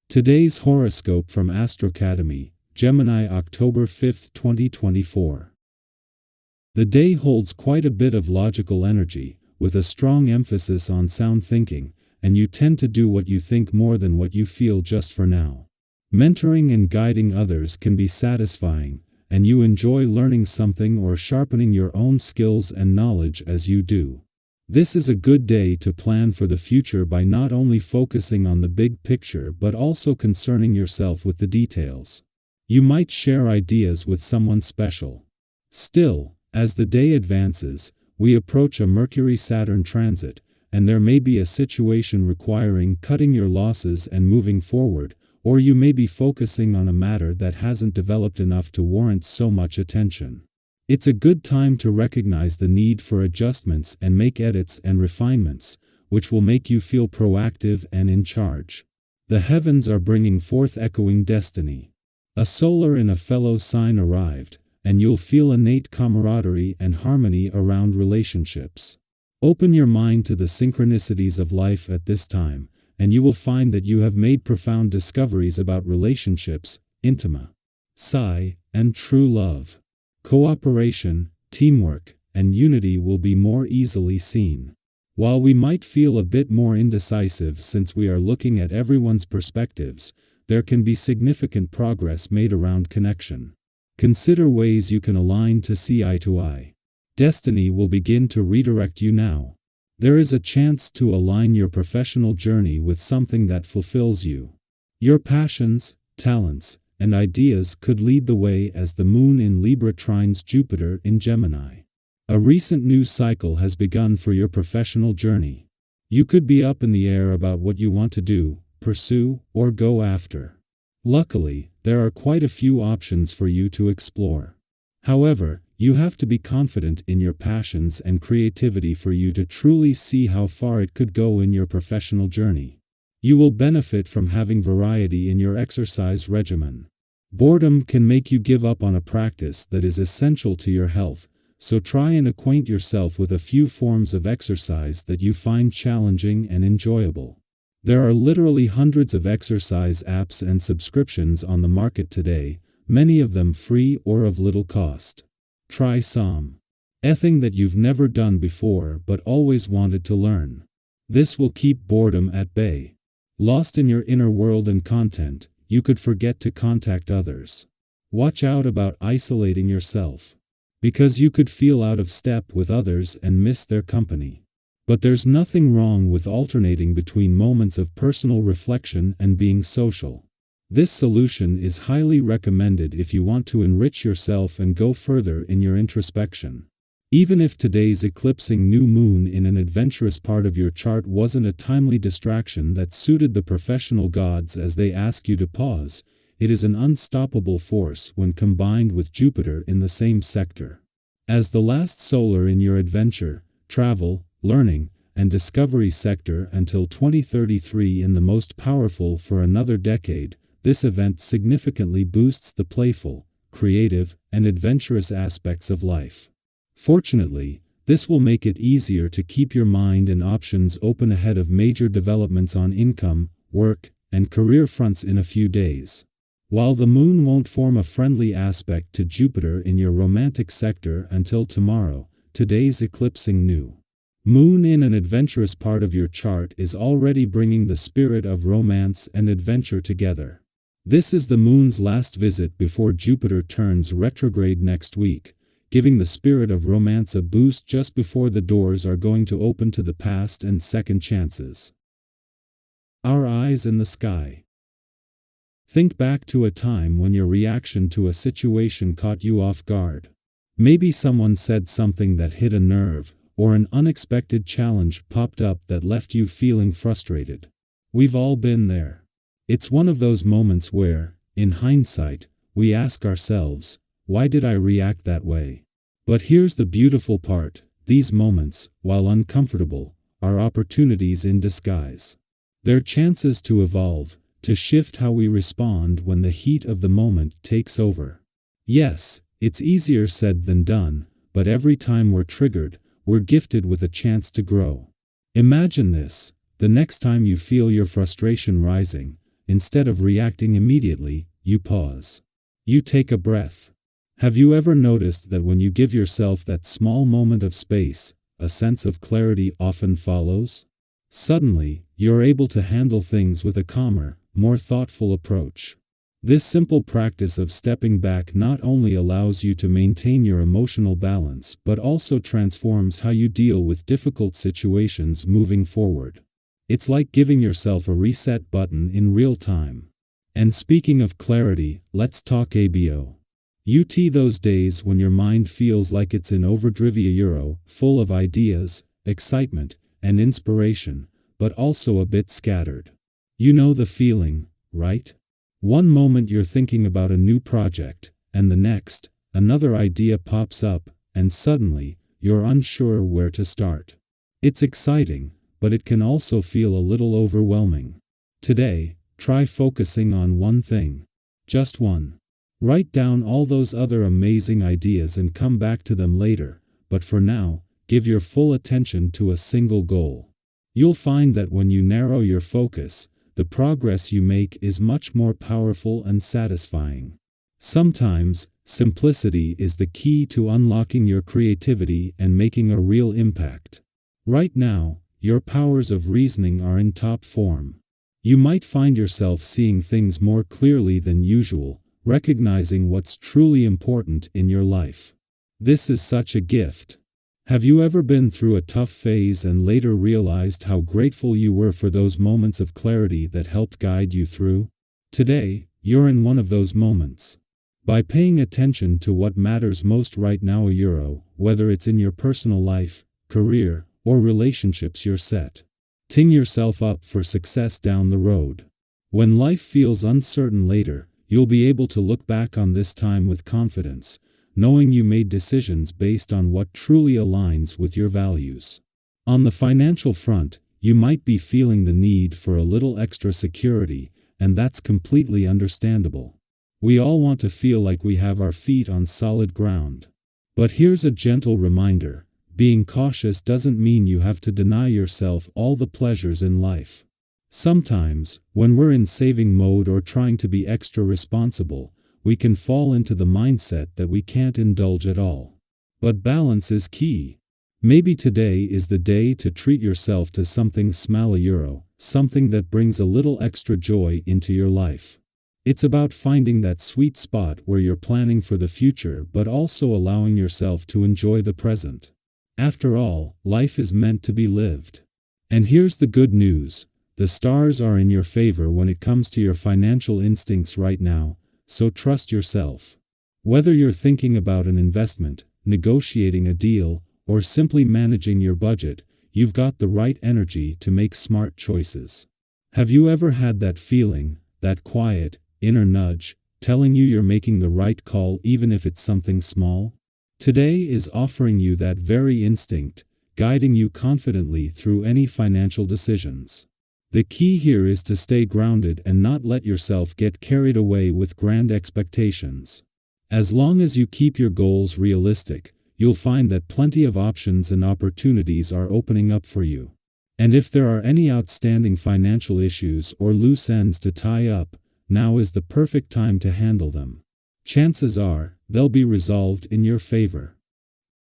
Today's horoscope from AstroCademy, Gemini October 5, 2024. The day holds quite a bit of logical energy, with a strong emphasis on sound thinking, and you tend to do what you think more than what you feel just for now. Mentoring and guiding others can be satisfying, and you enjoy learning something or sharpening your own skills and knowledge as you do. This is a good day to plan for the future by not only focusing on the big picture but also concerning yourself with the details. You might share ideas with someone special. Still, as the day advances, we approach a Mercury-Saturn transit, and there may be a situation requiring cutting your losses and moving forward, or you may be focusing on a matter that hasn't developed enough to warrant so much attention. It's a good time to recognize the need for adjustments and make edits and refinements, which will make you feel proactive and in charge. The heavens are bringing forth echoing destiny. A solar in a fellow sign arrived, and you'll feel innate camaraderie and harmony around relationships. Open your mind to the synchronicities of life at this time, and you will find that you have made profound discoveries about relationships, intimacy, and true love. Cooperation, teamwork, and unity will be more easily seen. While we might feel a bit more indecisive since we are looking at everyone's perspectives, there can be significant progress made around connection. Consider ways you can align to see eye to eye. Destiny will begin to redirect you now. There is a chance to align your professional journey with something that fulfills you. Your passions, talents, and ideas could lead the way as the moon in Libra trines Jupiter in Gemini. A recent news cycle has begun for your professional journey. You could be up in the air about what you want to do, pursue, or go after. Luckily, there are quite a few options for you to explore. However, you have to be confident in your passions and creativity for you to truly see how far it could go in your professional journey. You will benefit from having variety in your exercise regimen. Boredom can make you give up on a practice that is essential to your health, so try and acquaint yourself with a few forms of exercise that you find challenging and enjoyable. There are literally hundreds of exercise apps and subscriptions on the market today, many of them free or of little cost. Try something that you've never done before but always wanted to learn. This will keep boredom at bay. Lost in your inner world and content, you could forget to contact others. Watch out about isolating yourself, because you could feel out of step with others and miss their company. But there's nothing wrong with alternating between moments of personal reflection and being social. This solution is highly recommended if you want to enrich yourself and go further in your introspection. Even if today's eclipsing new moon in an adventurous part of your chart wasn't a timely distraction that suited the professional gods as they ask you to pause, it is an unstoppable force when combined with Jupiter in the same sector. As the last solar in your adventure, travel, learning, and discovery sector until 2033 and the most powerful for another decade, this event significantly boosts the playful, creative, and adventurous aspects of life. Fortunately, this will make it easier to keep your mind and options open ahead of major developments on income, work, and career fronts in a few days. While the moon won't form a friendly aspect to Jupiter in your romantic sector until tomorrow, today's eclipsing new moon in an adventurous part of your chart is already bringing the spirit of romance and adventure together. This is the moon's last visit before Jupiter turns retrograde next week, giving the spirit of romance a boost just before the doors are going to open to the past and second chances. Our eyes in the sky. Think back to a time when your reaction to a situation caught you off guard. Maybe someone said something that hit a nerve, or an unexpected challenge popped up that left you feeling frustrated. We've all been there. It's one of those moments where, in hindsight, we ask ourselves, why did I react that way? But here's the beautiful part, these moments, while uncomfortable, are opportunities in disguise. They're chances to evolve, to shift how we respond when the heat of the moment takes over. Yes, it's easier said than done, but every time we're triggered, we're gifted with a chance to grow. Imagine this, the next time you feel your frustration rising, instead of reacting immediately, you pause. You take a breath. Have you ever noticed that when you give yourself that small moment of space, a sense of clarity often follows? Suddenly, you're able to handle things with a calmer, more thoughtful approach. This simple practice of stepping back not only allows you to maintain your emotional balance but also transforms how you deal with difficult situations moving forward. It's like giving yourself a reset button in real time. And speaking of clarity, let's talk ABO. Those days when your mind feels like it's in overdrive, full of ideas, excitement, and inspiration, but also a bit scattered. You know the feeling, right? One moment you're thinking about a new project, and the next, another idea pops up, and suddenly, you're unsure where to start. It's exciting, but it can also feel a little overwhelming. Today, try focusing on one thing. Just one. Write down all those other amazing ideas and come back to them later, but for now, give your full attention to a single goal. You'll find that when you narrow your focus, the progress you make is much more powerful and satisfying. Sometimes, simplicity is the key to unlocking your creativity and making a real impact. Right now, your powers of reasoning are in top form. You might find yourself seeing things more clearly than usual, recognizing what's truly important in your life. This is such a gift. Have you ever been through a tough phase and later realized how grateful you were for those moments of clarity that helped guide you through? Today, you're in one of those moments. By paying attention to what matters most right now, whether it's in your personal life, career, or relationships, you're set. Ting yourself up for success down the road. When life feels uncertain later, you'll be able to look back on this time with confidence, knowing you made decisions based on what truly aligns with your values. On the financial front, you might be feeling the need for a little extra security, and that's completely understandable. We all want to feel like we have our feet on solid ground. But here's a gentle reminder: being cautious doesn't mean you have to deny yourself all the pleasures in life. Sometimes, when we're in saving mode or trying to be extra responsible, we can fall into the mindset that we can't indulge at all. But balance is key. Maybe today is the day to treat yourself to something small, something that brings a little extra joy into your life. It's about finding that sweet spot where you're planning for the future but also allowing yourself to enjoy the present. After all, life is meant to be lived. And here's the good news: the stars are in your favor when it comes to your financial instincts right now, so trust yourself. Whether you're thinking about an investment, negotiating a deal, or simply managing your budget, you've got the right energy to make smart choices. Have you ever had that feeling, that quiet, inner nudge, telling you you're making the right call even if it's something small? Today is offering you that very instinct, guiding you confidently through any financial decisions. The key here is to stay grounded and not let yourself get carried away with grand expectations. As long as you keep your goals realistic, you'll find that plenty of options and opportunities are opening up for you. And if there are any outstanding financial issues or loose ends to tie up, now is the perfect time to handle them. Chances are, they'll be resolved in your favor.